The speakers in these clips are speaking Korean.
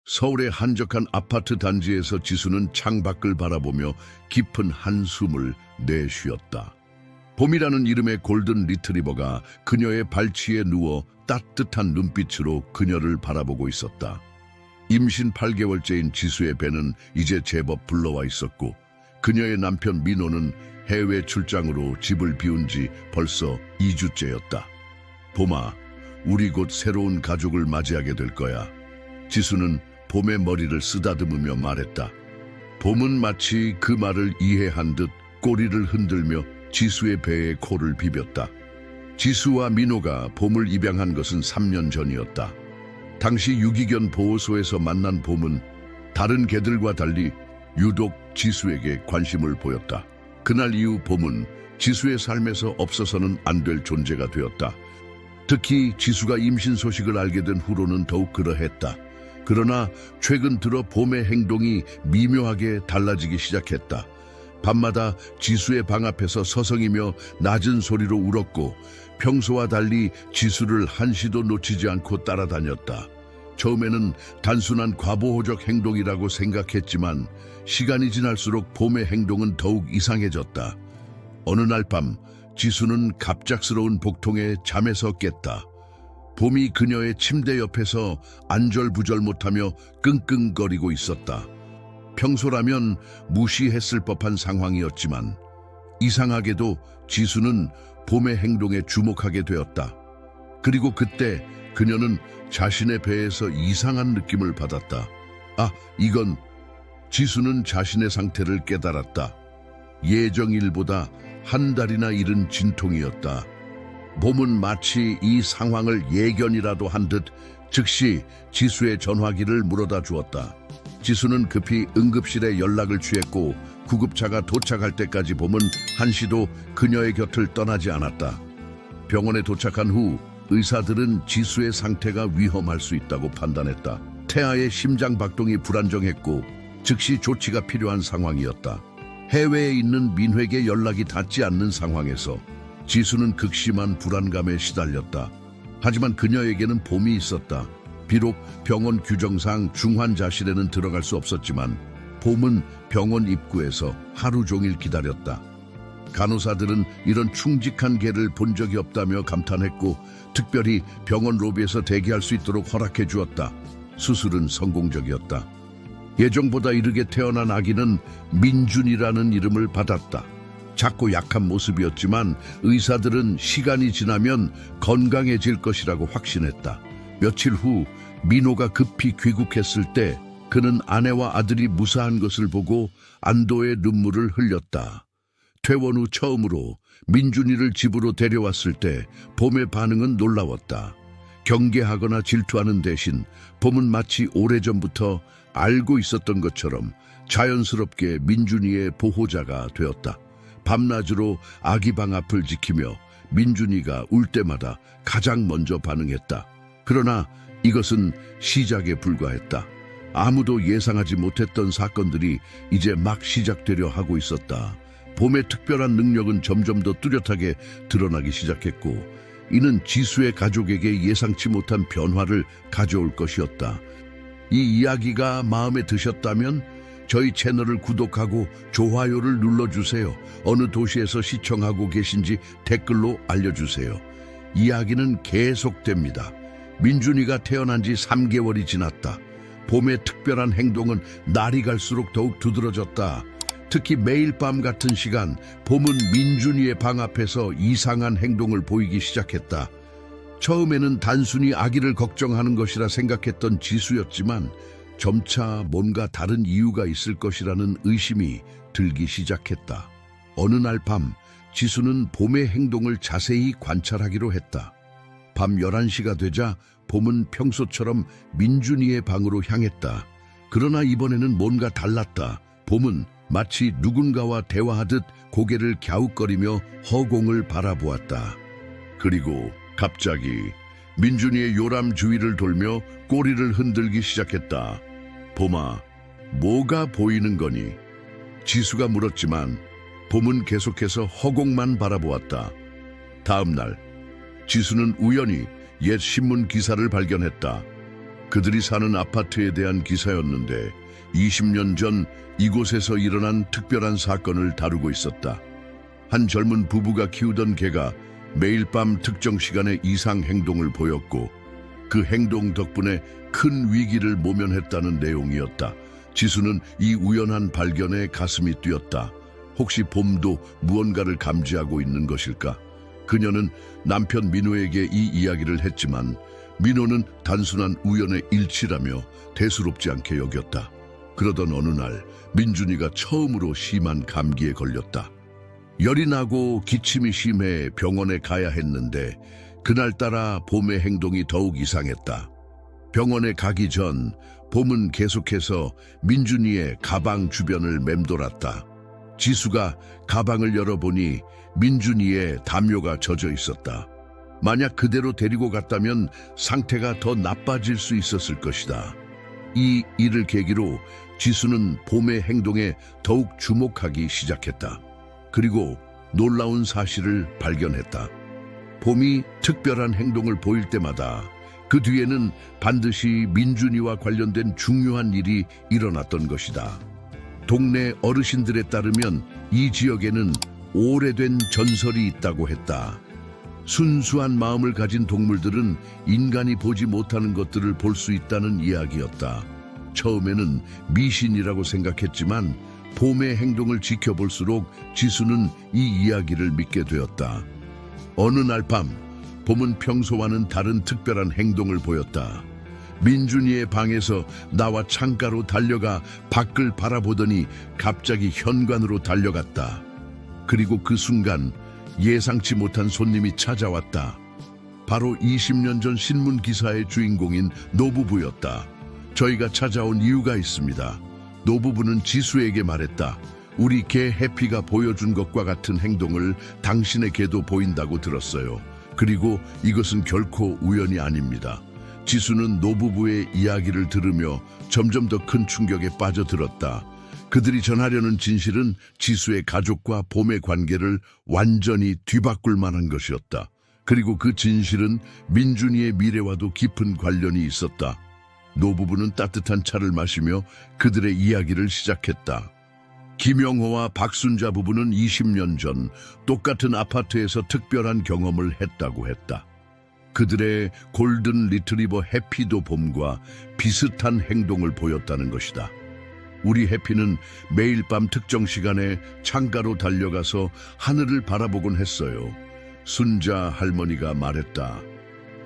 서울의 한적한 아파트 단지에서 지수는 창밖을 바라보며 깊은 한숨을 내쉬었다. 봄이라는 이름의 골든 리트리버가 그녀의 발치에 누워 따뜻한 눈빛으로 그녀를 바라보고 있었다. 임신 8개월째인 지수의 배는 이제 제법 불러와 있었고 그녀의 남편 민호는 해외 출장으로 집을 비운 지 벌써 2주째였다. 봄아, 우리 곧 새로운 가족을 맞이하게 될 거야. 지수는 봄의 머리를 쓰다듬으며 말했다. 봄은 마치 그 말을 이해한 듯 꼬리를 흔들며 지수의 배에 코를 비볐다. 지수와 민호가 봄을 입양한 것은 3년 전이었다. 당시 유기견 보호소에서 만난 봄은 다른 개들과 달리 유독 지수에게 관심을 보였다. 그날 이후 봄은 지수의 삶에서 없어서는 안 될 존재가 되었다. 특히 지수가 임신 소식을 알게 된 후로는 더욱 그러했다. 그러나 최근 들어 봄의 행동이 미묘하게 달라지기 시작했다. 밤마다 지수의 방 앞에서 서성이며 낮은 소리로 울었고 평소와 달리 지수를 한시도 놓치지 않고 따라다녔다. 처음에는 단순한 과보호적 행동이라고 생각했지만 시간이 지날수록 봄의 행동은 더욱 이상해졌다. 어느 날 밤 지수는 갑작스러운 복통에 잠에서 깼다. 봄이 그녀의 침대 옆에서 안절부절 못하며 끙끙거리고 있었다. 평소라면 무시했을 법한 상황이었지만 이상하게도 지수는 봄의 행동에 주목하게 되었다. 그리고 그때 그녀는 자신의 배에서 이상한 느낌을 받았다. 이건 지수는 자신의 상태를 깨달았다. 예정일보다 한 달이나 이른 진통이었다. 봄은 마치 이 상황을 예견이라도 한 듯 즉시 지수의 전화기를 물어다 주었다. 지수는 급히 응급실에 연락을 취했고 구급차가 도착할 때까지 봄은 한시도 그녀의 곁을 떠나지 않았다. 병원에 도착한 후 의사들은 지수의 상태가 위험할 수 있다고 판단했다. 태아의 심장 박동이 불안정했고 즉시 조치가 필요한 상황이었다. 해외에 있는 민회에게 연락이 닿지 않는 상황에서 지수는 극심한 불안감에 시달렸다. 하지만 그녀에게는 봄이 있었다. 비록 병원 규정상 중환자실에는 들어갈 수 없었지만 봄은 병원 입구에서 하루 종일 기다렸다. 간호사들은 이런 충직한 개를 본 적이 없다며 감탄했고 특별히 병원 로비에서 대기할 수 있도록 허락해 주었다. 수술은 성공적이었다. 예정보다 이르게 태어난 아기는 민준이라는 이름을 받았다. 작고 약한 모습이었지만 의사들은 시간이 지나면 건강해질 것이라고 확신했다. 며칠 후 민호가 급히 귀국했을 때 그는 아내와 아들이 무사한 것을 보고 안도의 눈물을 흘렸다. 퇴원 후 처음으로 민준이를 집으로 데려왔을 때 봄의 반응은 놀라웠다. 경계하거나 질투하는 대신 봄은 마치 오래전부터 알고 있었던 것처럼 자연스럽게 민준이의 보호자가 되었다. 밤낮으로 아기 방 앞을 지키며 민준이가 울 때마다 가장 먼저 반응했다. 그러나 이것은 시작에 불과했다. 아무도 예상하지 못했던 사건들이 이제 막 시작되려 하고 있었다. 봄의 특별한 능력은 점점 더 뚜렷하게 드러나기 시작했고 이는 지수의 가족에게 예상치 못한 변화를 가져올 것이었다. 이 이야기가 마음에 드셨다면 저희 채널을 구독하고 좋아요를 눌러주세요. 어느 도시에서 시청하고 계신지 댓글로 알려주세요. 이야기는 계속됩니다. 민준이가 태어난 지 3개월이 지났다. 봄의 특별한 행동은 날이 갈수록 더욱 두드러졌다. 특히 매일 밤 같은 시간 봄은 민준이의 방 앞에서 이상한 행동을 보이기 시작했다. 처음에는 단순히 아기를 걱정하는 것이라 생각했던 지수였지만 점차 뭔가 다른 이유가 있을 것이라는 의심이 들기 시작했다. 어느 날 밤 지수는 봄의 행동을 자세히 관찰하기로 했다. 밤 11시가 되자 봄은 평소처럼 민준이의 방으로 향했다. 그러나 이번에는 뭔가 달랐다. 봄은 마치 누군가와 대화하듯 고개를 갸웃거리며 허공을 바라보았다. 그리고 갑자기 민준이의 요람 주위를 돌며 꼬리를 흔들기 시작했다. 봄아, 뭐가 보이는 거니? 지수가 물었지만 봄은 계속해서 허공만 바라보았다. 다음 날 지수는 우연히 옛 신문 기사를 발견했다. 그들이 사는 아파트에 대한 기사였는데 20년 전 이곳에서 일어난 특별한 사건을 다루고 있었다. 한 젊은 부부가 키우던 개가 매일 밤 특정 시간에 이상 행동을 보였고 그 행동 덕분에 큰 위기를 모면했다는 내용이었다. 지수는 이 우연한 발견에 가슴이 뛰었다. 혹시 봄도 무언가를 감지하고 있는 것일까? 그녀는 남편 민호에게 이 이야기를 했지만 민호는 단순한 우연의 일치라며 대수롭지 않게 여겼다. 그러던 어느 날 민준이가 처음으로 심한 감기에 걸렸다. 열이 나고 기침이 심해 병원에 가야 했는데 그날따라 봄의 행동이 더욱 이상했다. 병원에 가기 전 봄은 계속해서 민준이의 가방 주변을 맴돌았다. 지수가 가방을 열어보니 민준이의 담요가 젖어 있었다. 만약 그대로 데리고 갔다면 상태가 더 나빠질 수 있었을 것이다. 이 일을 계기로 지수는 봄의 행동에 더욱 주목하기 시작했다. 그리고 놀라운 사실을 발견했다. 봄이 특별한 행동을 보일 때마다 그 뒤에는 반드시 민준이와 관련된 중요한 일이 일어났던 것이다. 동네 어르신들에 따르면 이 지역에는 오래된 전설이 있다고 했다. 순수한 마음을 가진 동물들은 인간이 보지 못하는 것들을 볼 수 있다는 이야기였다. 처음에는 미신이라고 생각했지만 봄의 행동을 지켜볼수록 지수는 이 이야기를 믿게 되었다. 어느 날 밤, 봄은 평소와는 다른 특별한 행동을 보였다. 민준이의 방에서 나와 창가로 달려가 밖을 바라보더니 갑자기 현관으로 달려갔다. 그리고 그 순간 예상치 못한 손님이 찾아왔다. 바로 20년 전 신문 기사의 주인공인 노부부였다. 저희가 찾아온 이유가 있습니다. 노부부는 지수에게 말했다. 우리 개 해피가 보여준 것과 같은 행동을 당신의 개도 보인다고 들었어요. 그리고 이것은 결코 우연이 아닙니다. 지수는 노부부의 이야기를 들으며 점점 더 큰 충격에 빠져들었다. 그들이 전하려는 진실은 지수의 가족과 봄의 관계를 완전히 뒤바꿀 만한 것이었다. 그리고 그 진실은 민준이의 미래와도 깊은 관련이 있었다. 노부부는 따뜻한 차를 마시며 그들의 이야기를 시작했다. 김영호와 박순자 부부는 20년 전 똑같은 아파트에서 특별한 경험을 했다고 했다. 그들의 골든 리트리버 해피도 봄과 비슷한 행동을 보였다는 것이다. 우리 해피는 매일 밤 특정 시간에 창가로 달려가서 하늘을 바라보곤 했어요. 순자 할머니가 말했다.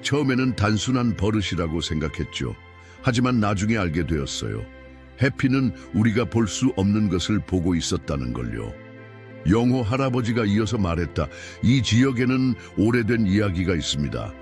처음에는 단순한 버릇이라고 생각했죠. 하지만 나중에 알게 되었어요. 해피는 우리가 볼 수 없는 것을 보고 있었다는 걸요. 영호 할아버지가 이어서 말했다. 이 지역에는 오래된 이야기가 있습니다.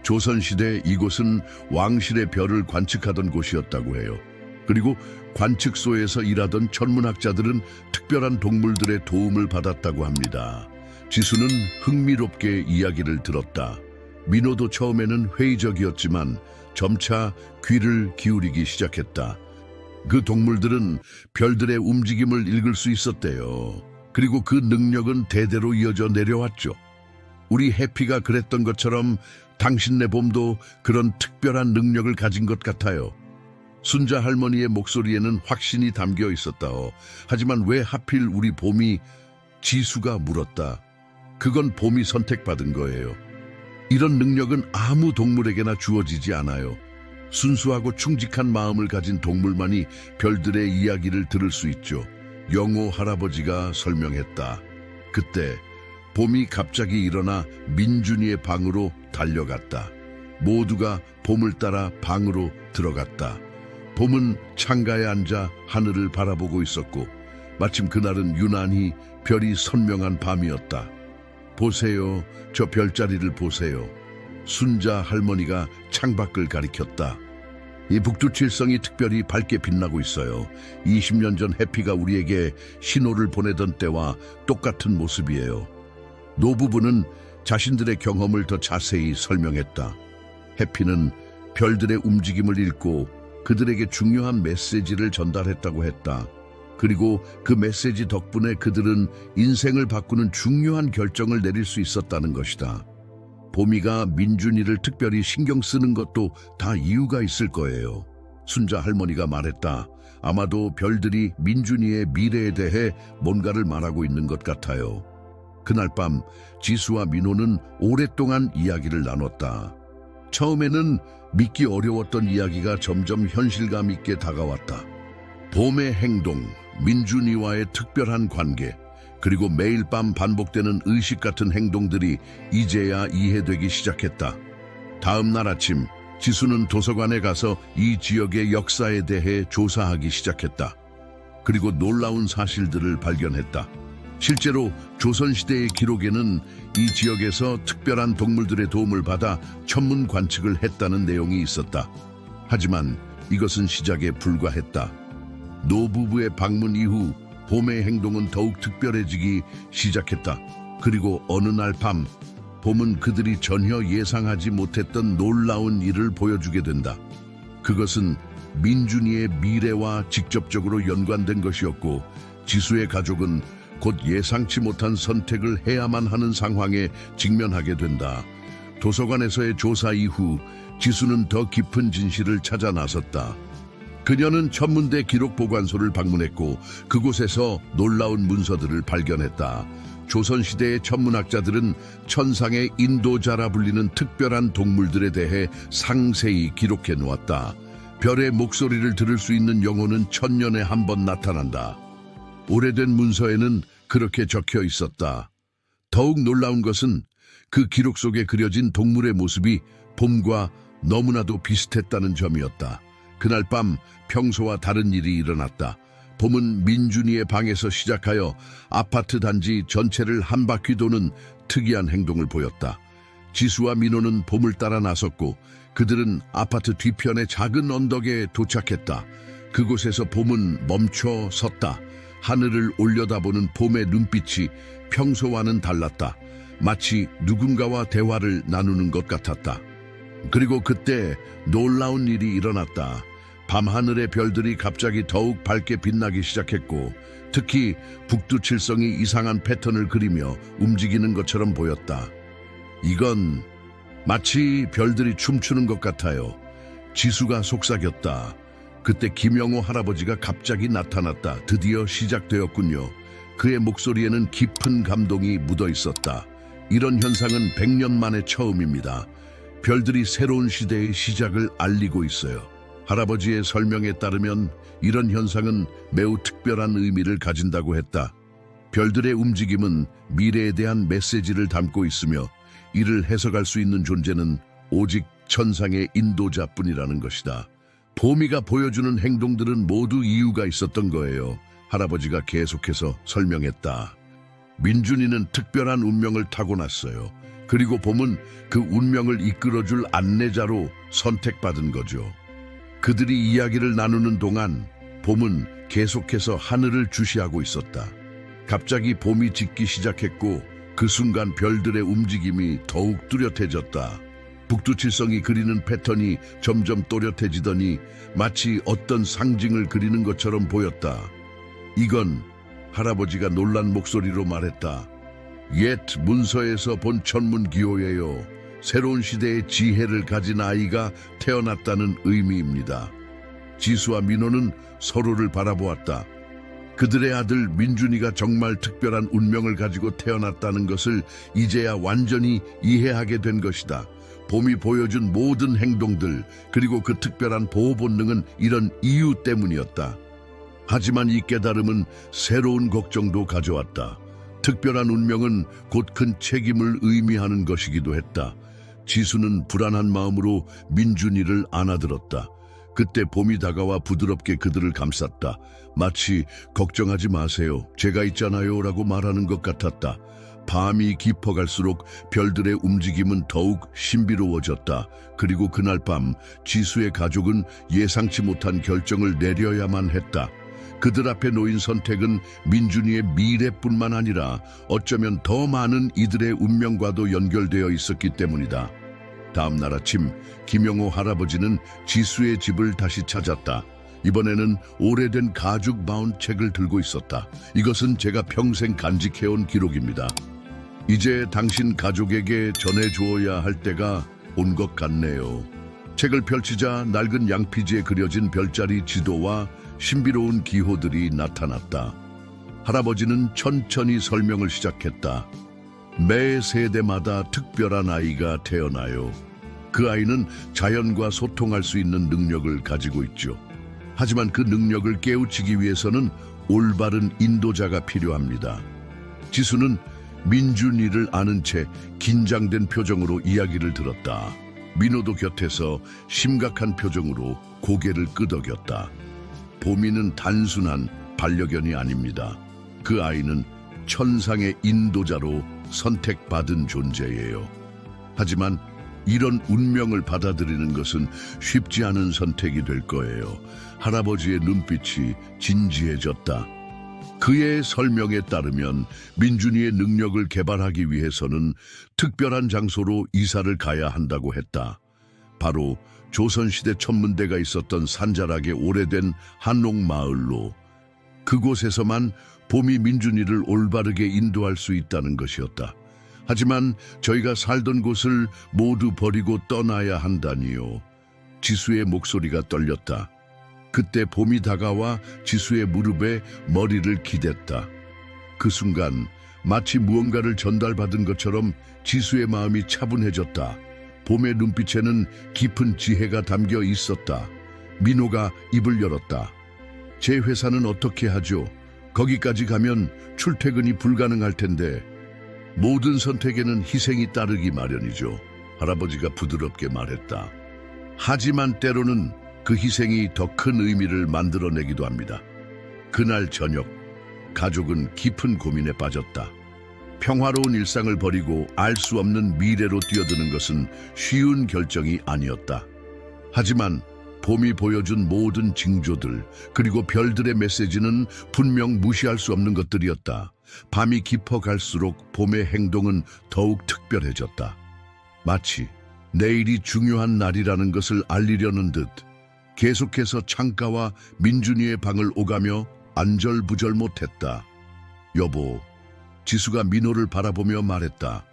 조선시대 이곳은 왕실의 별을 관측하던 곳이었다고 해요. 그리고 관측소에서 일하던 천문학자들은 특별한 동물들의 도움을 받았다고 합니다. 지수는 흥미롭게 이야기를 들었다. 민호도 처음에는 회의적이었지만 점차 귀를 기울이기 시작했다. 그 동물들은 별들의 움직임을 읽을 수 있었대요. 그리고 그 능력은 대대로 이어져 내려왔죠. 우리 해피가 그랬던 것처럼 당신네 봄도 그런 특별한 능력을 가진 것 같아요. 순자 할머니의 목소리에는 확신이 담겨 있었다오. 하지만 왜 하필 우리 봄이? 지수가 물었다. 그건 봄이 선택받은 거예요. 이런 능력은 아무 동물에게나 주어지지 않아요. 순수하고 충직한 마음을 가진 동물만이 별들의 이야기를 들을 수 있죠. 영호 할아버지가 설명했다. 그때 봄이 갑자기 일어나 민준이의 방으로 달려갔다. 모두가 봄을 따라 방으로 들어갔다. 봄은 창가에 앉아 하늘을 바라보고 있었고 마침 그날은 유난히 별이 선명한 밤이었다. 보세요. 저 별자리를 보세요. 순자 할머니가 창밖을 가리켰다. 이 북두칠성이 특별히 밝게 빛나고 있어요. 20년 전 해피가 우리에게 신호를 보내던 때와 똑같은 모습이에요. 노부부는 자신들의 경험을 더 자세히 설명했다. 해피는 별들의 움직임을 읽고 그들에게 중요한 메시지를 전달했다고 했다. 그리고 그 메시지 덕분에 그들은 인생을 바꾸는 중요한 결정을 내릴 수 있었다는 것이다. 보미가 민준이를 특별히 신경 쓰는 것도 다 이유가 있을 거예요. 순자 할머니가 말했다. 아마도 별들이 민준이의 미래에 대해 뭔가를 말하고 있는 것 같아요. 그날 밤 지수와 민호는 오랫동안 이야기를 나눴다. 처음에는 믿기 어려웠던 이야기가 점점 현실감 있게 다가왔다. 봄의 행동, 민준이와의 특별한 관계, 그리고 매일 밤 반복되는 의식 같은 행동들이 이제야 이해되기 시작했다. 다음 날 아침 지수는 도서관에 가서 이 지역의 역사에 대해 조사하기 시작했다. 그리고 놀라운 사실들을 발견했다. 실제로 조선시대의 기록에는 이 지역에서 특별한 동물들의 도움을 받아 천문 관측을 했다는 내용이 있었다. 하지만 이것은 시작에 불과했다. 노부부의 방문 이후 봄의 행동은 더욱 특별해지기 시작했다. 그리고 어느 날 밤 봄은 그들이 전혀 예상하지 못했던 놀라운 일을 보여주게 된다. 그것은 민준이의 미래와 직접적으로 연관된 것이었고 지수의 가족은 곧 예상치 못한 선택을 해야만 하는 상황에 직면하게 된다. 도서관에서의 조사 이후 지수는 더 깊은 진실을 찾아 나섰다. 그녀는 천문대 기록보관소를 방문했고 그곳에서 놀라운 문서들을 발견했다. 조선시대의 천문학자들은 천상의 인도자라 불리는 특별한 동물들에 대해 상세히 기록해 놓았다. 별의 목소리를 들을 수 있는 영혼은 1000년에 한 번 나타난다. 오래된 문서에는 그렇게 적혀 있었다. 더욱 놀라운 것은 그 기록 속에 그려진 동물의 모습이 봄과 너무나도 비슷했다는 점이었다. 그날 밤 평소와 다른 일이 일어났다. 봄은 민준이의 방에서 시작하여 아파트 단지 전체를 한 바퀴 도는 특이한 행동을 보였다. 지수와 민호는 봄을 따라 나섰고 그들은 아파트 뒤편의 작은 언덕에 도착했다. 그곳에서 봄은 멈춰 섰다. 하늘을 올려다보는 봄의 눈빛이 평소와는 달랐다. 마치 누군가와 대화를 나누는 것 같았다. 그리고 그때 놀라운 일이 일어났다. 밤하늘의 별들이 갑자기 더욱 밝게 빛나기 시작했고 특히 북두칠성이 이상한 패턴을 그리며 움직이는 것처럼 보였다. 이건 마치 별들이 춤추는 것 같아요. 지수가 속삭였다. 그때 김영호 할아버지가 갑자기 나타났다. 드디어 시작되었군요. 그의 목소리에는 깊은 감동이 묻어 있었다. 이런 현상은 100년 만에 처음입니다. 별들이 새로운 시대의 시작을 알리고 있어요. 할아버지의 설명에 따르면 이런 현상은 매우 특별한 의미를 가진다고 했다. 별들의 움직임은 미래에 대한 메시지를 담고 있으며 이를 해석할 수 있는 존재는 오직 천상의 인도자뿐이라는 것이다. 봄이가 보여주는 행동들은 모두 이유가 있었던 거예요. 할아버지가 계속해서 설명했다. 민준이는 특별한 운명을 타고났어요. 그리고 봄은 그 운명을 이끌어줄 안내자로 선택받은 거죠. 그들이 이야기를 나누는 동안 봄은 계속해서 하늘을 주시하고 있었다. 갑자기 봄이 짙기 시작했고 그 순간 별들의 움직임이 더욱 뚜렷해졌다. 북두칠성이 그리는 패턴이 점점 또렷해지더니 마치 어떤 상징을 그리는 것처럼 보였다. 이건 할아버지가 놀란 목소리로 말했다. 옛 문서에서 본 천문기호예요. 새로운 시대의 지혜를 가진 아이가 태어났다는 의미입니다. 지수와 민호는 서로를 바라보았다. 그들의 아들 민준이가 정말 특별한 운명을 가지고 태어났다는 것을 이제야 완전히 이해하게 된 것이다. 봄이 보여준 모든 행동들, 그리고 그 특별한 보호 본능은 이런 이유 때문이었다. 하지만 이 깨달음은 새로운 걱정도 가져왔다. 특별한 운명은 곧 큰 책임을 의미하는 것이기도 했다. 지수는 불안한 마음으로 민준이를 안아들었다. 그때 봄이 다가와 부드럽게 그들을 감쌌다. 마치 걱정하지 마세요. 제가 있잖아요 라고 말하는 것 같았다. 밤이 깊어갈수록 별들의 움직임은 더욱 신비로워졌다. 그리고 그날 밤 지수의 가족은 예상치 못한 결정을 내려야만 했다. 그들 앞에 놓인 선택은 민준이의 미래뿐만 아니라 어쩌면 더 많은 이들의 운명과도 연결되어 있었기 때문이다. 다음 날 아침 김영호 할아버지는 지수의 집을 다시 찾았다. 이번에는 오래된 가죽 바운 책을 들고 있었다. 이것은 제가 평생 간직해온 기록입니다. 이제 당신 가족에게 전해주어야 할 때가 온 것 같네요. 책을 펼치자 낡은 양피지에 그려진 별자리 지도와 신비로운 기호들이 나타났다. 할아버지는 천천히 설명을 시작했다. 매 세대마다 특별한 아이가 태어나요. 그 아이는 자연과 소통할 수 있는 능력을 가지고 있죠. 하지만 그 능력을 깨우치기 위해서는 올바른 인도자가 필요합니다. 지수는 민준이를 아는 채 긴장된 표정으로 이야기를 들었다. 민호도 곁에서 심각한 표정으로 고개를 끄덕였다. 보미는 단순한 반려견이 아닙니다. 그 아이는 천상의 인도자로 선택받은 존재예요. 하지만 이런 운명을 받아들이는 것은 쉽지 않은 선택이 될 거예요. 할아버지의 눈빛이 진지해졌다. 그의 설명에 따르면 민준이의 능력을 개발하기 위해서는 특별한 장소로 이사를 가야 한다고 했다. 바로 조선시대 천문대가 있었던 산자락의 오래된 한옥마을로. 그곳에서만 봄이 민준이를 올바르게 인도할 수 있다는 것이었다. 하지만 저희가 살던 곳을 모두 버리고 떠나야 한다니요. 지수의 목소리가 떨렸다. 그때 봄이 다가와 지수의 무릎에 머리를 기댔다. 그 순간 마치 무언가를 전달받은 것처럼 지수의 마음이 차분해졌다. 봄의 눈빛에는 깊은 지혜가 담겨 있었다. 민호가 입을 열었다. 제 회사는 어떻게 하죠? 거기까지 가면 출퇴근이 불가능할 텐데. 모든 선택에는 희생이 따르기 마련이죠. 할아버지가 부드럽게 말했다. 하지만 때로는 그 희생이 더 큰 의미를 만들어내기도 합니다. 그날 저녁, 가족은 깊은 고민에 빠졌다. 평화로운 일상을 버리고 알 수 없는 미래로 뛰어드는 것은 쉬운 결정이 아니었다. 하지만 봄이 보여준 모든 징조들, 그리고 별들의 메시지는 분명 무시할 수 없는 것들이었다. 밤이 깊어갈수록 봄의 행동은 더욱 특별해졌다. 마치 내일이 중요한 날이라는 것을 알리려는 듯 계속해서 창가와 민준이의 방을 오가며 안절부절 못했다. 여보, 지수가 민호를 바라보며 말했다.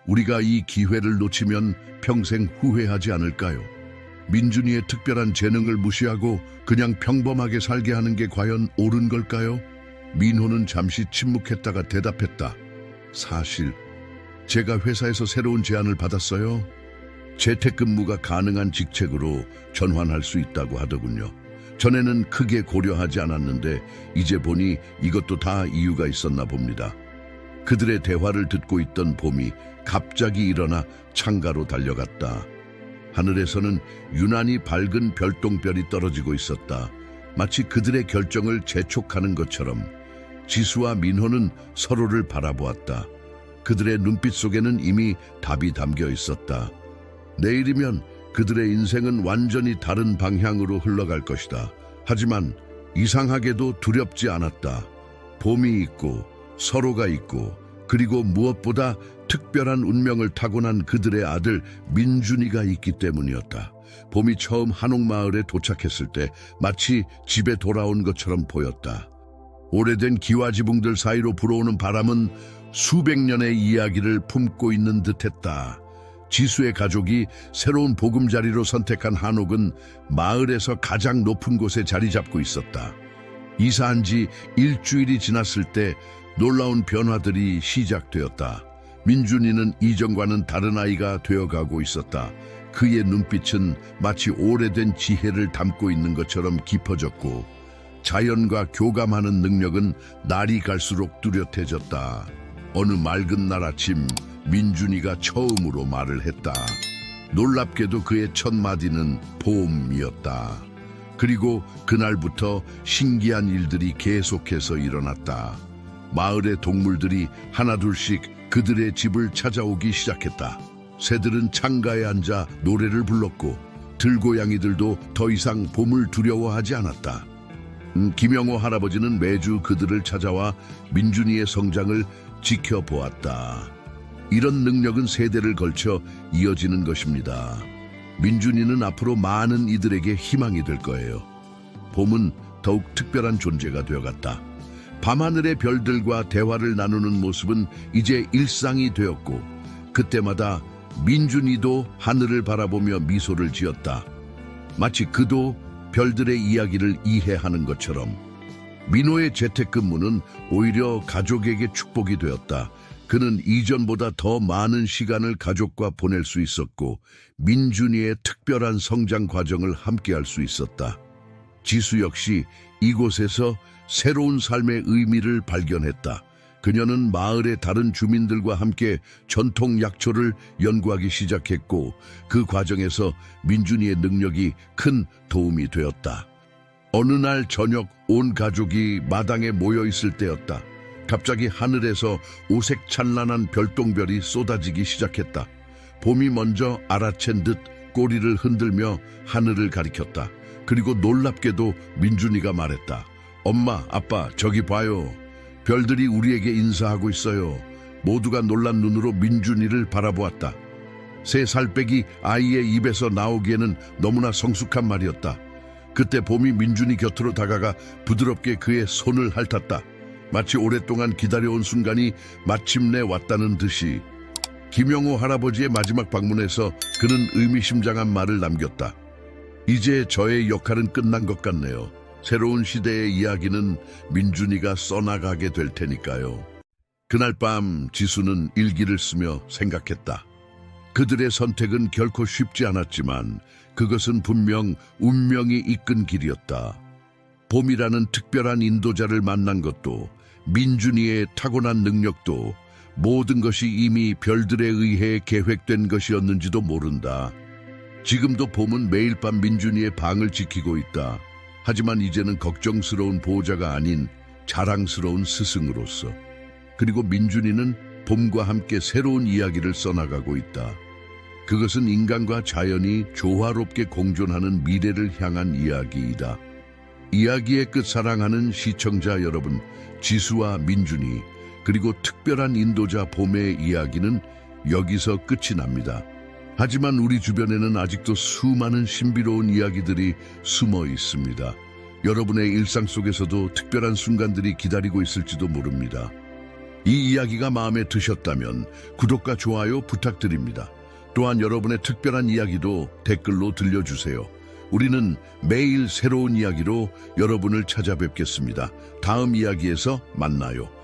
우리가 이 기회를 놓치면 평생 후회하지 않을까요? 민준이의 특별한 재능을 무시하고 그냥 평범하게 살게 하는 게 과연 옳은 걸까요? 민호는 잠시 침묵했다가 대답했다. 사실 제가 회사에서 새로운 제안을 받았어요. 재택근무가 가능한 직책으로 전환할 수 있다고 하더군요. 전에는 크게 고려하지 않았는데 이제 보니 이것도 다 이유가 있었나 봅니다. 그들의 대화를 듣고 있던 봄이 갑자기 일어나 창가로 달려갔다. 하늘에서는 유난히 밝은 별똥별이 떨어지고 있었다. 마치 그들의 결정을 재촉하는 것처럼. 지수와 민호는 서로를 바라보았다. 그들의 눈빛 속에는 이미 답이 담겨 있었다. 내일이면 그들의 인생은 완전히 다른 방향으로 흘러갈 것이다. 하지만 이상하게도 두렵지 않았다. 봄이 있고 서로가 있고 그리고 무엇보다 특별한 운명을 타고난 그들의 아들 민준이가 있기 때문이었다. 봄이 처음 한옥마을에 도착했을 때 마치 집에 돌아온 것처럼 보였다. 오래된 기와지붕들 사이로 불어오는 바람은 수백 년의 이야기를 품고 있는 듯했다. 지수의 가족이 새로운 보금자리로 선택한 한옥은 마을에서 가장 높은 곳에 자리 잡고 있었다. 이사한 지 일주일이 지났을 때 놀라운 변화들이 시작되었다. 민준이는 이전과는 다른 아이가 되어가고 있었다. 그의 눈빛은 마치 오래된 지혜를 담고 있는 것처럼 깊어졌고 자연과 교감하는 능력은 날이 갈수록 뚜렷해졌다. 어느 맑은 날 아침 민준이가 처음으로 말을 했다. 놀랍게도 그의 첫 마디는 봄이었다. 그리고 그날부터 신기한 일들이 계속해서 일어났다. 마을의 동물들이 하나둘씩 그들의 집을 찾아오기 시작했다. 새들은 창가에 앉아 노래를 불렀고 들고양이들도 더 이상 봄을 두려워하지 않았다. 김영호 할아버지는 매주 그들을 찾아와 민준이의 성장을 지켜보았다. 이런 능력은 세대를 걸쳐 이어지는 것입니다. 민준이는 앞으로 많은 이들에게 희망이 될 거예요. 봄은 더욱 특별한 존재가 되어갔다. 밤하늘의 별들과 대화를 나누는 모습은 이제 일상이 되었고 그때마다 민준이도 하늘을 바라보며 미소를 지었다. 마치 그도 별들의 이야기를 이해하는 것처럼. 민호의 재택근무는 오히려 가족에게 축복이 되었다. 그는 이전보다 더 많은 시간을 가족과 보낼 수 있었고 민준이의 특별한 성장 과정을 함께할 수 있었다. 지수 역시 이곳에서 새로운 삶의 의미를 발견했다. 그녀는 마을의 다른 주민들과 함께 전통 약초를 연구하기 시작했고 그 과정에서 민준이의 능력이 큰 도움이 되었다. 어느 날 저녁 온 가족이 마당에 모여 있을 때였다. 갑자기 하늘에서 오색 찬란한 별똥별이 쏟아지기 시작했다. 봄이 먼저 알아챈 듯 꼬리를 흔들며 하늘을 가리켰다. 그리고 놀랍게도 민준이가 말했다. 엄마, 아빠, 저기 봐요. 별들이 우리에게 인사하고 있어요. 모두가 놀란 눈으로 민준이를 바라보았다. 3살배기 아이의 입에서 나오기에는 너무나 성숙한 말이었다. 그때 봄이 민준이 곁으로 다가가 부드럽게 그의 손을 핥았다. 마치 오랫동안 기다려온 순간이 마침내 왔다는 듯이. 김영호 할아버지의 마지막 방문에서 그는 의미심장한 말을 남겼다. 이제 저의 역할은 끝난 것 같네요. 새로운 시대의 이야기는 민준이가 써나가게 될 테니까요. 그날 밤 지수는 일기를 쓰며 생각했다. 그들의 선택은 결코 쉽지 않았지만 그것은 분명 운명이 이끈 길이었다. 봄이라는 특별한 인도자를 만난 것도 민준이의 타고난 능력도 모든 것이 이미 별들에 의해 계획된 것이었는지도 모른다. 지금도 봄은 매일 밤 민준이의 방을 지키고 있다. 하지만 이제는 걱정스러운 보호자가 아닌 자랑스러운 스승으로서. 그리고 민준이는 봄과 함께 새로운 이야기를 써나가고 있다. 그것은 인간과 자연이 조화롭게 공존하는 미래를 향한 이야기이다. 이야기의 끝 사랑하는 시청자 여러분, 지수와 민준이 그리고 특별한 인도자 봄의 이야기는 여기서 끝이 납니다. 하지만 우리 주변에는 아직도 수많은 신비로운 이야기들이 숨어 있습니다. 여러분의 일상 속에서도 특별한 순간들이 기다리고 있을지도 모릅니다. 이 이야기가 마음에 드셨다면 구독과 좋아요 부탁드립니다. 또한 여러분의 특별한 이야기도 댓글로 들려주세요. 우리는 매일 새로운 이야기로 여러분을 찾아뵙겠습니다. 다음 이야기에서 만나요.